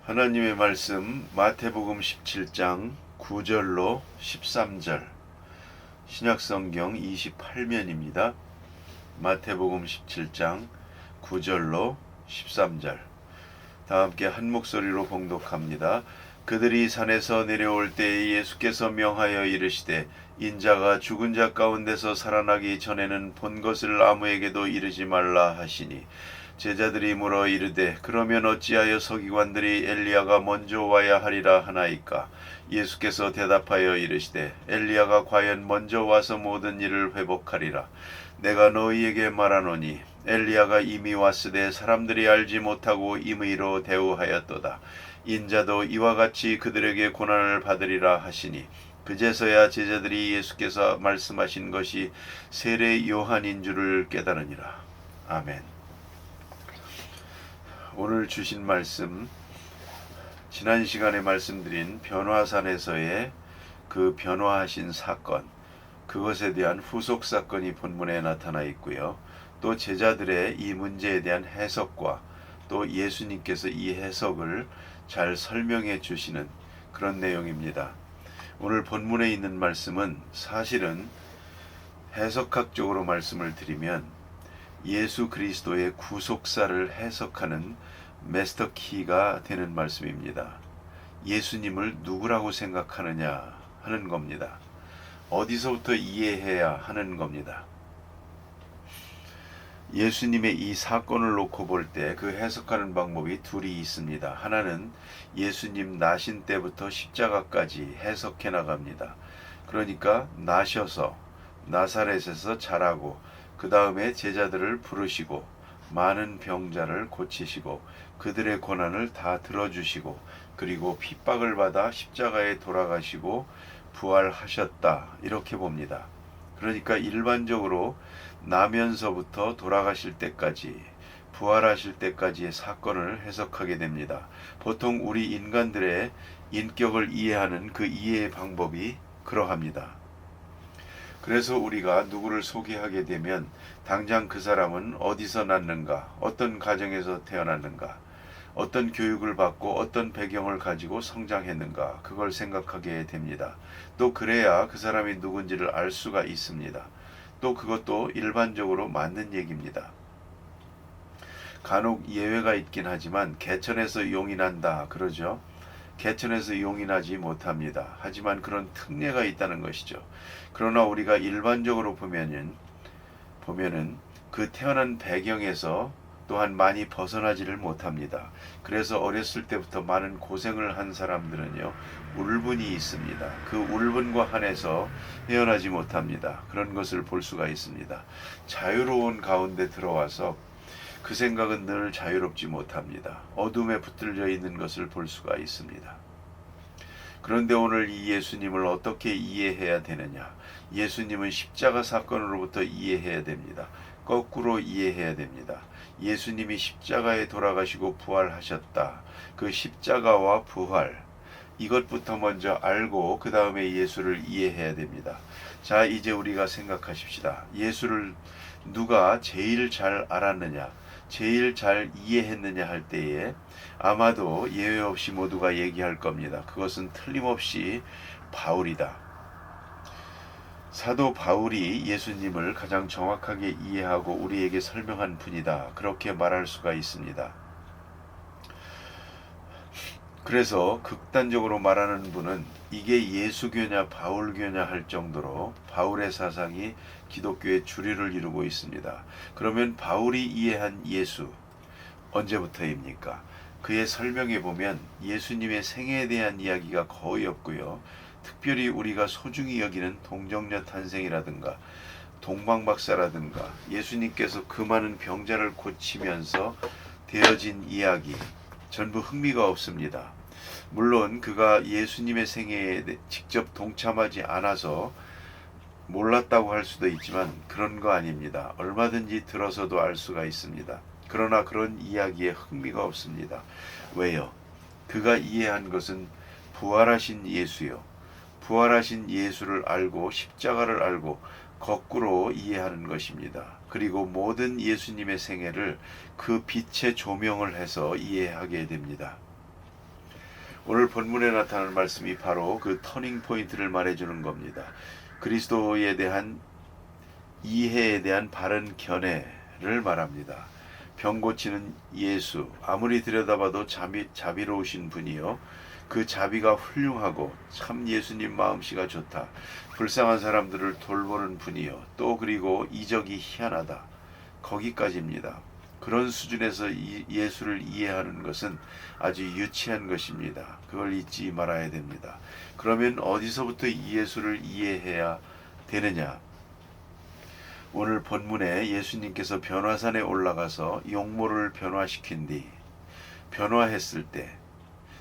하나님의 말씀 마태복음 17장 9절로 13절 신약성경 28면입니다. 마태복음 17장 9절로 13절 다 함께 한 목소리로 봉독합니다. 그들이 산에서 내려올 때에 예수께서 명하여 이르시되 인자가 죽은 자 가운데서 살아나기 전에는 본 것을 아무에게도 이르지 말라 하시니 제자들이 물어 이르되 그러면 어찌하여 서기관들이 엘리야가 먼저 와야 하리라 하나이까? 예수께서 대답하여 이르시되 엘리야가 과연 먼저 와서 모든 일을 회복하리라. 내가 너희에게 말하노니 엘리야가 이미 왔으되 사람들이 알지 못하고 임의로 대우하였도다. 인자도 이와 같이 그들에게 고난을 받으리라 하시니 그제서야 제자들이 예수께서 말씀하신 것이 세례 요한인 줄을 깨달으니라. 아멘. 오늘 주신 말씀, 지난 시간에 말씀드린 변화산에서의 그 변화하신 사건, 그것에 대한 후속 사건이 본문에 나타나 있고요. 또 제자들의 이 문제에 대한 해석과 또 예수님께서 이 해석을 잘 설명해 주시는 그런 내용입니다. 오늘 본문에 있는 말씀은 사실은 해석학적으로 말씀을 드리면 예수 그리스도의 구속사를 해석하는 마스터키가 되는 말씀입니다. 예수님을 누구라고 생각하느냐 하는 겁니다. 어디서부터 이해해야 하는 겁니다. 예수님의 이 사건을 놓고 볼 때 그 해석하는 방법이 둘이 있습니다. 하나는 예수님 나신 때부터 십자가까지 해석해 나갑니다. 그러니까 나셔서 나사렛에서 자라고 그 다음에 제자들을 부르시고 많은 병자를 고치시고 그들의 고난을 다 들어주시고 그리고 핍박을 받아 십자가에 돌아가시고 부활하셨다 이렇게 봅니다. 그러니까 일반적으로 나면서부터 돌아가실 때까지 부활하실 때까지의 사건을 해석하게 됩니다. 보통 우리 인간들의 인격을 이해하는 그 이해의 방법이 그러합니다. 그래서 우리가 누구를 소개하게 되면 당장 그 사람은 어디서 났는가, 어떤 가정에서 태어났는가, 어떤 교육을 받고 어떤 배경을 가지고 성장했는가 그걸 생각하게 됩니다. 또 그래야 그 사람이 누군지를 알 수가 있습니다. 또 그것도 일반적으로 맞는 얘기입니다. 간혹 예외가 있긴 하지만 개천에서 용이 난다 그러죠. 개천에서 용이 나지 못합니다. 하지만 그런 특례가 있다는 것이죠. 그러나 우리가 일반적으로 보면은 그 태어난 배경에서 또한 많이 벗어나지를 못합니다. 그래서 어렸을 때부터 많은 고생을 한 사람들은요, 울분이 있습니다. 그 울분과 한해서 헤어나지 못합니다. 그런 것을 볼 수가 있습니다. 자유로운 가운데 들어와서 그 생각은 늘 자유롭지 못합니다. 어둠에 붙들려 있는 것을 볼 수가 있습니다. 그런데 오늘 이 예수님을 어떻게 이해해야 되느냐? 예수님은 십자가 사건으로부터 이해해야 됩니다. 거꾸로 이해해야 됩니다. 예수님이 십자가에 돌아가시고 부활하셨다. 그 십자가와 부활, 이것부터 먼저 알고 그 다음에 예수를 이해해야 됩니다. 자, 이제 우리가 생각하십시다. 예수를 누가 제일 잘 알았느냐? 제일 잘 이해했느냐 할 때에 아마도 예외 없이 모두가 얘기할 겁니다. 그것은 틀림없이 바울이다. 사도 바울이 예수님을 가장 정확하게 이해하고 우리에게 설명한 분이다. 그렇게 말할 수가 있습니다. 그래서 극단적으로 말하는 분은 이게 예수교냐 바울교냐 할 정도로 바울의 사상이 기독교의 주류를 이루고 있습니다. 그러면 바울이 이해한 예수 언제부터입니까? 그의 설명에 보면 예수님의 생애에 대한 이야기가 거의 없고요. 특별히 우리가 소중히 여기는 동정녀 탄생이라든가 동방박사라든가 예수님께서 그 많은 병자를 고치면서 되어진 이야기 전부 흥미가 없습니다. 물론 그가 예수님의 생애에 직접 동참하지 않아서 몰랐다고 할 수도 있지만 그런 거 아닙니다. 얼마든지 들어서도 알 수가 있습니다. 그러나 그런 이야기에 흥미가 없습니다. 왜요? 그가 이해한 것은 부활하신 예수요. 부활하신 예수를 알고 십자가를 알고 거꾸로 이해하는 것입니다. 그리고 모든 예수님의 생애를 그 빛의 조명을 해서 이해하게 됩니다. 오늘 본문에 나타나는 말씀이 바로 그 터닝 포인트를 말해주는 겁니다. 그리스도에 대한 이해에 대한 바른 견해를 말합니다. 병 고치는 예수, 아무리 들여다봐도 자비로우신 분이요, 그 자비가 훌륭하고 참 예수님 마음씨가 좋다, 불쌍한 사람들을 돌보는 분이요, 또 그리고 이적이 희한하다, 거기까지입니다. 그런 수준에서 예수를 이해하는 것은 아주 유치한 것입니다. 그걸 잊지 말아야 됩니다. 그러면 어디서부터 이 예수를 이해해야 되느냐? 오늘 본문에 예수님께서 변화산에 올라가서 용모를 변화시킨 뒤 변화했을 때,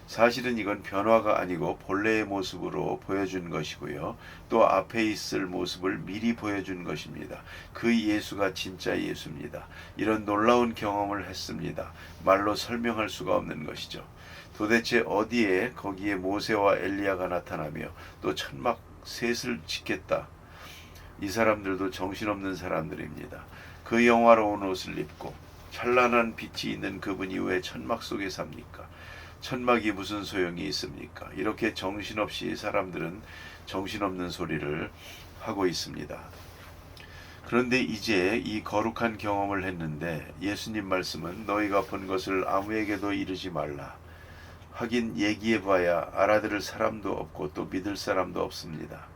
사실은 이건 변화가 아니고 본래의 모습으로 보여준 것이고요. 또 앞에 있을 모습을 미리 보여준 것입니다. 그 예수가 진짜 예수입니다. 이런 놀라운 경험을 했습니다. 말로 설명할 수가 없는 것이죠. 도대체 어디에 거기에 모세와 엘리야가 나타나며 또 천막 셋을 짓겠다. 이 사람들도 정신없는 사람들입니다. 그 영화로운 옷을 입고 찬란한 빛이 있는 그분이 왜 천막 속에 삽니까? 천막이 무슨 소용이 있습니까? 이렇게 정신없이 사람들은 정신없는 소리를 하고 있습니다. 그런데 이제 이 거룩한 경험을 했는데 예수님 말씀은 너희가 본 것을 아무에게도 이르지 말라. 하긴 얘기해봐야 알아들을 사람도 없고 또 믿을 사람도 없습니다.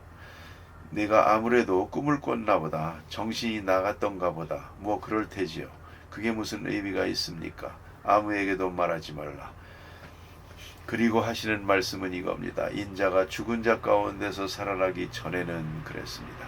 내가 아무래도 꿈을 꿨나 보다, 정신이 나갔던가 보다, 뭐 그럴 테지요. 그게 무슨 의미가 있습니까? 아무에게도 말하지 말라. 그리고 하시는 말씀은 이겁니다. 인자가 죽은 자 가운데서 살아나기 전에는 그랬습니다.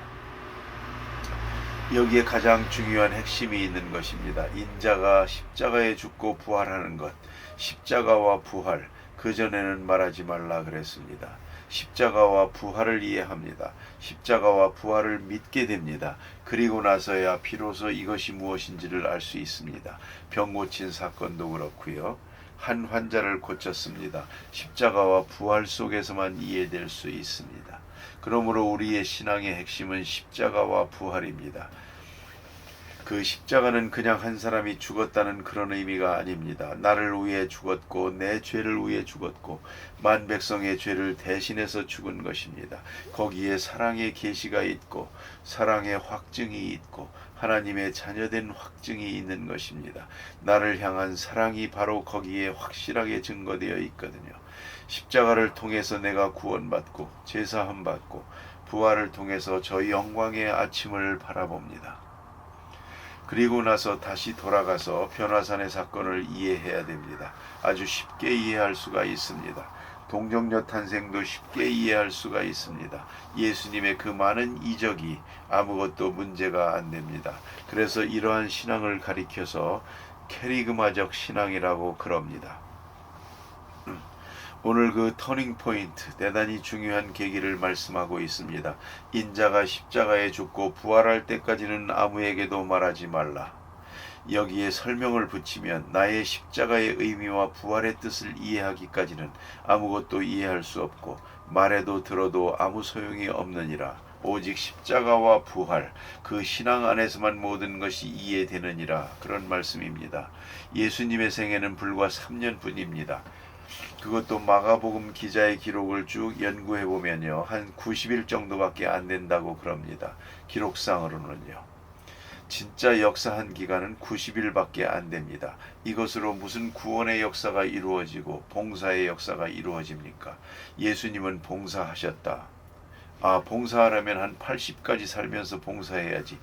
여기에 가장 중요한 핵심이 있는 것입니다. 인자가 십자가에 죽고 부활하는 것, 십자가와 부활, 그전에는 말하지 말라 그랬습니다. 십자가와 부활을 이해합니다. 십자가와 부활을 믿게 됩니다. 그리고 나서야 비로소 이것이 무엇인지를 알 수 있습니다. 병 고친 사건도 그렇고요. 한 환자를 고쳤습니다. 십자가와 부활 속에서만 이해될 수 있습니다. 그러므로 우리의 신앙의 핵심은 십자가와 부활입니다. 그 십자가는 그냥 한 사람이 죽었다는 그런 의미가 아닙니다. 나를 위해 죽었고 내 죄를 위해 죽었고 만 백성의 죄를 대신해서 죽은 것입니다. 거기에 사랑의 계시가 있고 사랑의 확증이 있고 하나님의 자녀된 확증이 있는 것입니다. 나를 향한 사랑이 바로 거기에 확실하게 증거되어 있거든요. 십자가를 통해서 내가 구원받고 제사함 받고 부활을 통해서 저 영광의 아침을 바라봅니다. 그리고 나서 다시 돌아가서 변화산의 사건을 이해해야 됩니다. 아주 쉽게 이해할 수가 있습니다. 동정녀 탄생도 쉽게 이해할 수가 있습니다. 예수님의 그 많은 이적이 아무것도 문제가 안 됩니다. 그래서 이러한 신앙을 가리켜서 캐리그마적 신앙이라고 그럽니다. 오늘 그 터닝 포인트, 대단히 중요한 계기를 말씀하고 있습니다. 인자가 십자가에 죽고 부활할 때까지는 아무에게도 말하지 말라. 여기에 설명을 붙이면 나의 십자가의 의미와 부활의 뜻을 이해하기까지는 아무것도 이해할 수 없고 말해도 들어도 아무 소용이 없느니라. 오직 십자가와 부활, 그 신앙 안에서만 모든 것이 이해되느니라. 그런 말씀입니다. 예수님의 생애는 불과 3년뿐입니다. 그것도 마가복음 기자의 기록을 쭉 연구해보면요, 한 90일 정도밖에 안 된다고 그럽니다. 기록상으로는요. 진짜 역사한 기간은 90일밖에 안 됩니다. 이것으로 무슨 구원의 역사가 이루어지고 봉사의 역사가 이루어집니까? 예수님은 봉사하셨다. 봉사하려면 한 80까지 살면서 봉사해야지.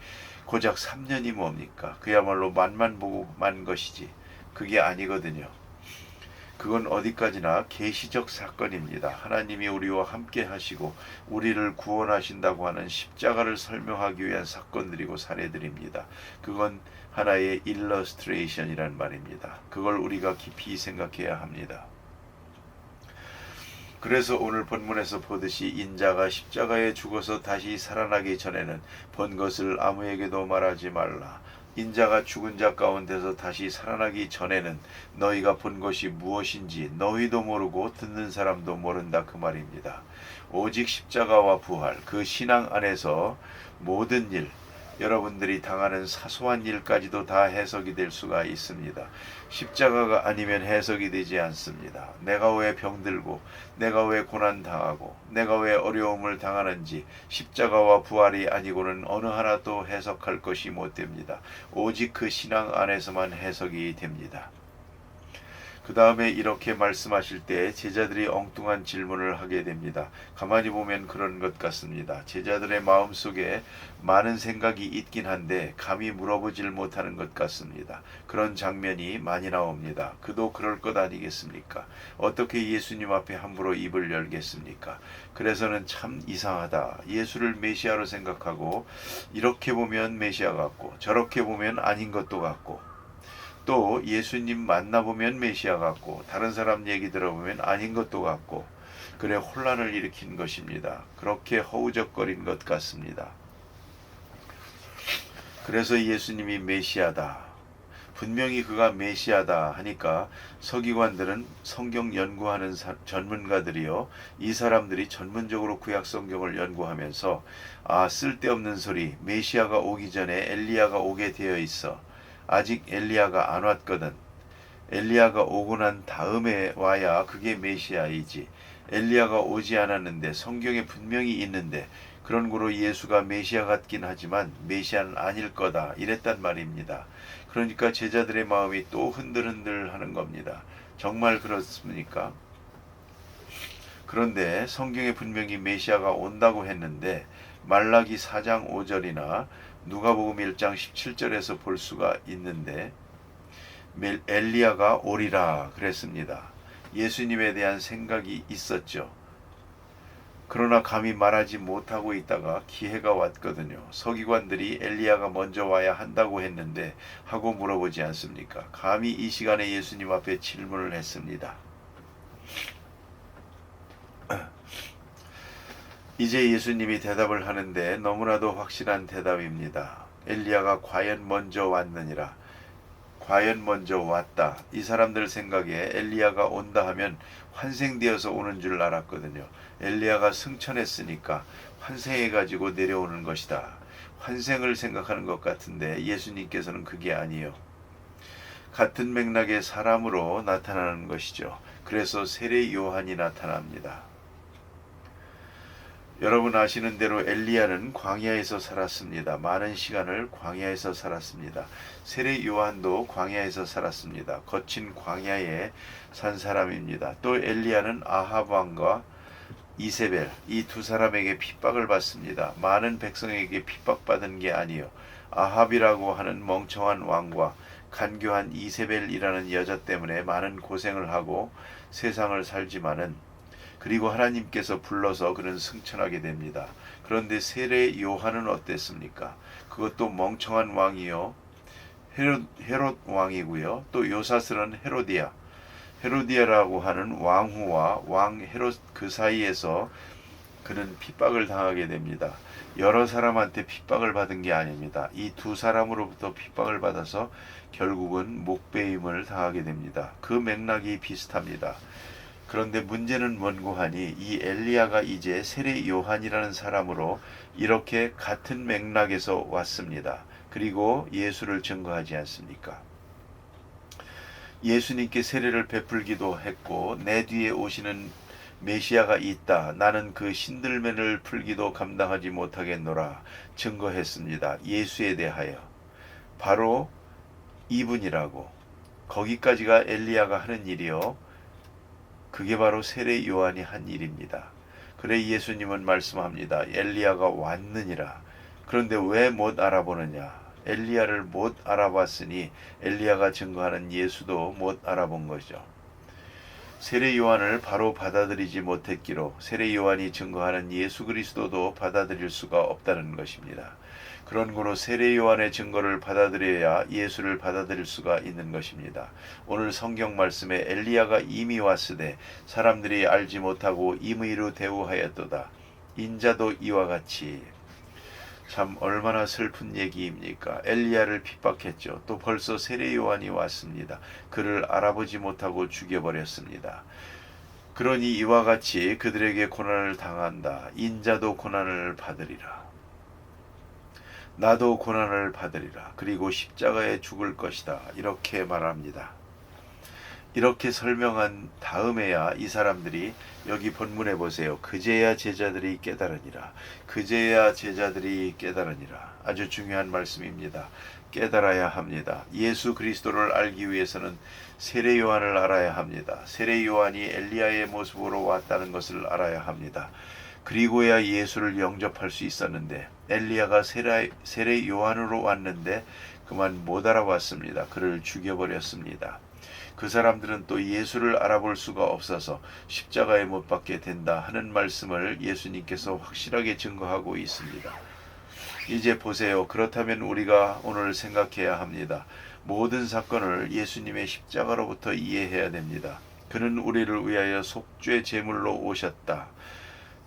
고작 3년이 뭡니까? 그야말로 만만 보고 만 것이지. 그게 아니거든요. 그건 어디까지나 계시적 사건입니다. 하나님이 우리와 함께 하시고 우리를 구원하신다고 하는 십자가를 설명하기 위한 사건들이고 사례들입니다. 그건 하나의 일러스트레이션이란 말입니다. 그걸 우리가 깊이 생각해야 합니다. 그래서 오늘 본문에서 보듯이 인자가 십자가에 죽어서 다시 살아나기 전에는 본 것을 아무에게도 말하지 말라. 인자가 죽은 자 가운데서 다시 살아나기 전에는 너희가 본 것이 무엇인지 너희도 모르고 듣는 사람도 모른다, 그 말입니다. 오직 십자가와 부활, 그 신앙 안에서 모든 일, 여러분들이 당하는 사소한 일까지도 다 해석이 될 수가 있습니다. 십자가가 아니면 해석이 되지 않습니다. 내가 왜 병들고, 내가 왜 고난당하고, 내가 왜 어려움을 당하는지 십자가와 부활이 아니고는 어느 하나도 해석할 것이 못 됩니다. 오직 그 신앙 안에서만 해석이 됩니다. 그 다음에 이렇게 말씀하실 때 제자들이 엉뚱한 질문을 하게 됩니다. 가만히 보면 그런 것 같습니다. 제자들의 마음속에 많은 생각이 있긴 한데 감히 물어보질 못하는 것 같습니다. 그런 장면이 많이 나옵니다. 그도 그럴 것 아니겠습니까? 어떻게 예수님 앞에 함부로 입을 열겠습니까? 그래서는 참 이상하다. 예수를 메시아로 생각하고 이렇게 보면 메시아 같고 저렇게 보면 아닌 것도 같고 또 예수님 만나보면 메시아 같고 다른 사람 얘기 들어보면 아닌 것도 같고 그래 혼란을 일으킨 것입니다. 그렇게 허우적거린 것 같습니다. 그래서 예수님이 메시아다. 분명히 그가 메시아다 하니까 서기관들은 성경 연구하는 전문가들이요. 이 사람들이 전문적으로 구약 성경을 연구하면서 쓸데없는 소리 메시아가 오기 전에 엘리야가 오게 되어 있어. 아직 엘리야가 안 왔거든. 엘리야가 오고 난 다음에 와야 그게 메시아이지. 엘리야가 오지 않았는데 성경에 분명히 있는데 그런 거로 예수가 메시아 같긴 하지만 메시아는 아닐 거다 이랬단 말입니다. 그러니까 제자들의 마음이 또 흔들흔들 하는 겁니다. 정말 그렇습니까? 그런데 성경에 분명히 메시아가 온다고 했는데 말라기 4장 5절이나 누가복음 1장 17절에서 볼 수가 있는데 엘리야가 오리라 그랬습니다. 예수님에 대한 생각이 있었죠. 그러나 감히 말하지 못하고 있다가 기회가 왔거든요. 서기관들이 엘리야가 먼저 와야 한다고 했는데 하고 물어보지 않습니까? 감히 이 시간에 예수님 앞에 질문을 했습니다. 이제 예수님이 대답을 하는데 너무나도 확실한 대답입니다. 엘리야가 과연 먼저 왔느니라. 과연 먼저 왔다. 이 사람들 생각에 엘리야가 온다 하면 환생되어서 오는 줄 알았거든요. 엘리야가 승천했으니까 환생해가지고 내려오는 것이다. 환생을 생각하는 것 같은데 예수님께서는 그게 아니요. 같은 맥락의 사람으로 나타나는 것이죠. 그래서 세례 요한이 나타납니다. 여러분 아시는 대로 엘리야는 광야에서 살았습니다. 많은 시간을 광야에서 살았습니다. 세례 요한도 광야에서 살았습니다. 거친 광야에 산 사람입니다. 또 엘리야는 아합 왕과 이세벨 이 두 사람에게 핍박을 받습니다. 많은 백성에게 핍박받은 게 아니요. 아합이라고 하는 멍청한 왕과 간교한 이세벨이라는 여자 때문에 많은 고생을 하고 세상을 살지만은 그리고 하나님께서 불러서 그는 승천하게 됩니다. 그런데 세례 요한은 어땠습니까? 그것도 멍청한 왕이요. 헤롯 왕이고요. 또 요사스는 헤로디아라고 하는 왕후와 왕 헤롯 그 사이에서 그는 핍박을 당하게 됩니다. 여러 사람한테 핍박을 받은 게 아닙니다. 이 두 사람으로부터 핍박을 받아서 결국은 목배임을 당하게 됩니다. 그 맥락이 비슷합니다. 그런데 문제는 뭔고 하니 이 엘리야가 이제 세례 요한이라는 사람으로 이렇게 같은 맥락에서 왔습니다. 그리고 예수를 증거하지 않습니까? 예수님께 세례를 베풀기도 했고 내 뒤에 오시는 메시아가 있다. 나는 그 신들매를 풀기도 감당하지 못하겠노라 증거했습니다. 예수에 대하여. 바로 이분이라고. 거기까지가 엘리야가 하는 일이요. 그게 바로 세례 요한이 한 일입니다. 그래 예수님은 말씀합니다. 엘리야가 왔느니라. 그런데 왜 못 알아보느냐? 엘리야를 못 알아봤으니 엘리야가 증거하는 예수도 못 알아본 거죠. 세례 요한을 바로 받아들이지 못했기로 세례 요한이 증거하는 예수 그리스도도 받아들일 수가 없다는 것입니다. 그런 거로 세례 요한의 증거를 받아들여야 예수를 받아들일 수가 있는 것입니다. 오늘 성경 말씀에 엘리야가 이미 왔으되 사람들이 알지 못하고 임의로 대우하였도다. 인자도 이와 같이. 참 얼마나 슬픈 얘기입니까? 엘리야를 핍박했죠. 또 벌써 세례 요한이 왔습니다. 그를 알아보지 못하고 죽여버렸습니다. 그러니 이와 같이 그들에게 고난을 당한다. 인자도 고난을 받으리라. 나도 고난을 받으리라. 그리고 십자가에 죽을 것이다. 이렇게 말합니다. 이렇게 설명한 다음에야 이 사람들이 여기 본문에 보세요. 그제야 제자들이 깨달으니라. 그제야 제자들이 깨달으니라. 아주 중요한 말씀입니다. 깨달아야 합니다. 예수 그리스도를 알기 위해서는 세례 요한을 알아야 합니다. 세례 요한이 엘리야의 모습으로 왔다는 것을 알아야 합니다. 그리고야 예수를 영접할 수 있었는데 엘리야가 세례 요한으로 왔는데 그만 못 알아봤습니다. 그를 죽여버렸습니다. 그 사람들은 또 예수를 알아볼 수가 없어서 십자가에 못 박게 된다 하는 말씀을 예수님께서 확실하게 증거하고 있습니다. 이제 보세요. 그렇다면 우리가 오늘 생각해야 합니다. 모든 사건을 예수님의 십자가로부터 이해해야 됩니다. 그는 우리를 위하여 속죄 제물로 오셨다.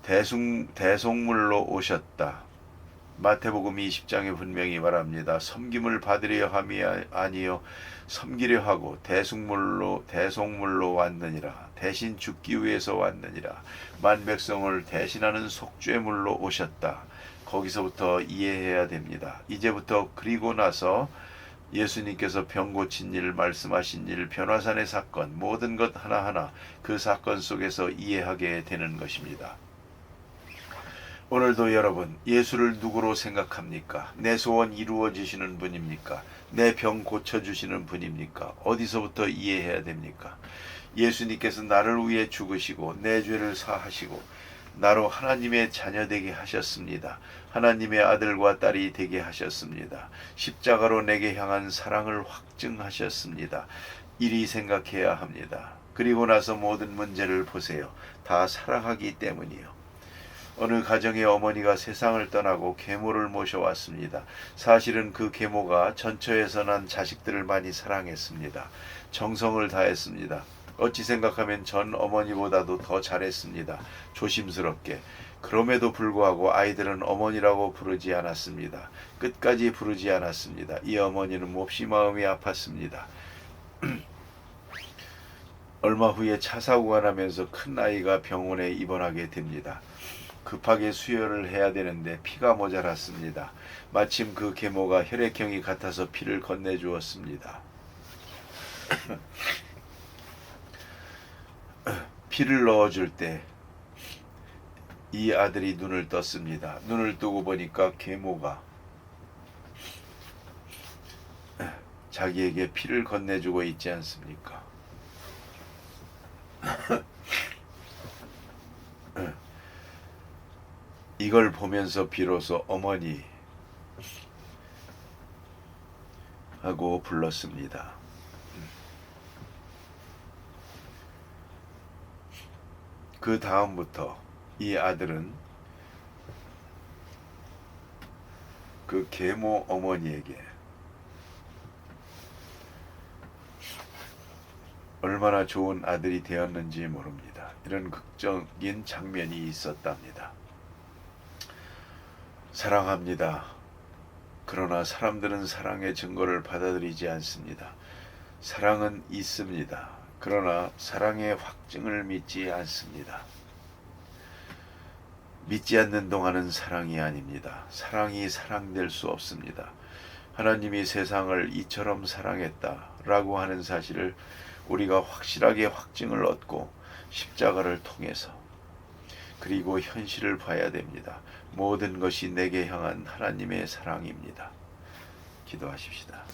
대속물로 오셨다. 마태복음 20장에 분명히 말합니다. 섬김을 받으려 함이 아니요 섬기려 하고 대속물로 왔느니라. 대신 죽기 위해서 왔느니라. 만백성을 대신하는 속죄물로 오셨다. 거기서부터 이해해야 됩니다. 이제부터 그리고 나서 예수님께서 병 고친 일, 말씀하신 일, 변화산의 사건, 모든 것 하나하나 그 사건 속에서 이해하게 되는 것입니다. 오늘도 여러분, 예수를 누구로 생각합니까? 내 소원 이루어주시는 분입니까? 내 병 고쳐주시는 분입니까? 어디서부터 이해해야 됩니까? 예수님께서 나를 위해 죽으시고 내 죄를 사하시고 나로 하나님의 자녀 되게 하셨습니다. 하나님의 아들과 딸이 되게 하셨습니다. 십자가로 내게 향한 사랑을 확증하셨습니다. 이리 생각해야 합니다. 그리고 나서 모든 문제를 보세요. 다 사랑하기 때문이요. 어느 가정의 어머니가 세상을 떠나고 계모를 모셔왔습니다. 사실은 그 계모가 전처에서 난 자식들을 많이 사랑했습니다. 정성을 다했습니다. 어찌 생각하면 전 어머니보다도 더 잘했습니다. 조심스럽게. 그럼에도 불구하고 아이들은 어머니라고 부르지 않았습니다. 끝까지 부르지 않았습니다. 이 어머니는 몹시 마음이 아팠습니다. 얼마 후에 차 사고가 나면서 큰 아이가 병원에 입원하게 됩니다. 급하게 수혈을 해야 되는데 피가 모자랐습니다. 마침 그 계모가 혈액형이 같아서 피를 건네주었습니다. 피를 넣어줄 때 이 아들이 눈을 떴습니다. 눈을 뜨고 보니까 계모가 자기에게 피를 건네주고 있지 않습니까? 이걸 보면서 비로소 어머니 하고 불렀습니다. 그 다음부터 이 아들은 그 계모 어머니에게 얼마나 좋은 아들이 되었는지 모릅니다. 이런 극적인 장면이 있었답니다. 사랑합니다. 그러나 사람들은 사랑의 증거를 받아들이지 않습니다. 사랑은 있습니다. 그러나 사랑의 확증을 믿지 않습니다. 믿지 않는 동안은 사랑이 아닙니다. 사랑이 사랑될 수 없습니다. 하나님이 세상을 이처럼 사랑했다라고 하는 사실을 우리가 확실하게 확증을 얻고 십자가를 통해서 그리고 현실을 봐야 됩니다. 모든 것이 내게 향한 하나님의 사랑입니다. 기도하십시다.